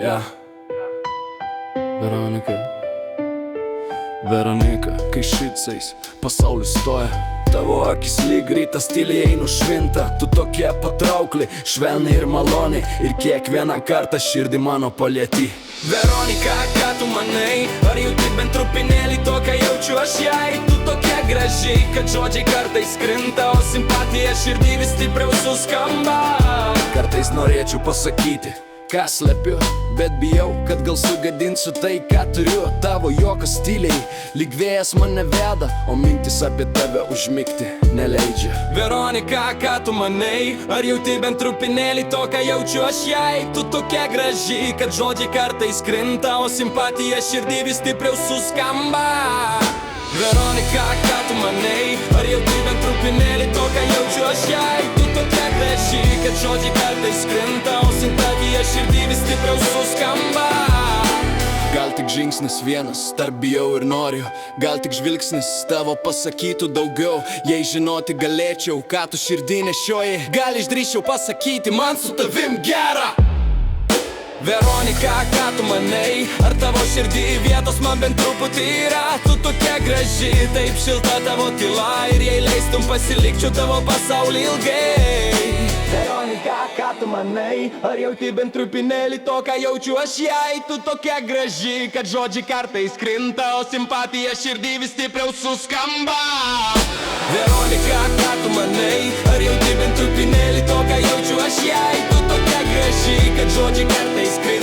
Ja. Veronika, kai šicais pasaulis stoja, tavo akis lyg rytas tyliai nušvinta. Tu tokia patraukli, švelniai ir maloni, ir kiekvieną kartą širdį mano palieti. Veronika, ką tu manai? Ar jauti bent trupinėlį to, ką jaučiu aš jai? Tu tokia graži, kad žodžiai kartais krinta, o simpatija širdį vis stipriau suskamba. Kartais norėčiau pasakyti, ką slepiu, bet bijau, kad gal sugadinsiu tai, ką turiu. Tavo juokas tyliai, lyg vėjas mane veda, o mintis apie tave užmigti neleidžia. Veronika, ką tu manai? Ar jauti bent trupinėlį to, ką jaučiu aš jai? Tu tokia graži, kad žodžiai kartais krinta, o simpatija širdį vis stipriau suskamba. Veronika, ką tu manai? Ar jauti bent trupinėlį to, ką jaučiu aš jai? Tu tokia graži, kad žodžiai kartais krinta, o simpatija širdį vis stipriau suskamba. Gal tik žingsnis vienas, tarp bijau ir noriu. Gal tik žvilgsnis tavo pasakytų daugiau. Jei žinoti galėčiau, ką tu širdį nešioji, gal išdrįsčiau pasakyti, man su tavim gera. Veronika, ką tu manai? Ar tavo širdį vietos man bent truputį yra? Tu tokia graži, taip šilta tavo tyla, ir jei leistum pasilikčiau tavo pasaulį ilgai. Veronika, ką tu manai? Ar jauti bent trupinėlį to, ką jaučiu aš jai? Tu tokia graži, kad žodžiai kartais krinta, o simpatija širdį vis stipriau suskamba. Veronika, ką tu manai? Ar jauti bent trupinėlį to, ką jaučiu aš jai? Tu tokia graži, kad žodžiai kartais krinta.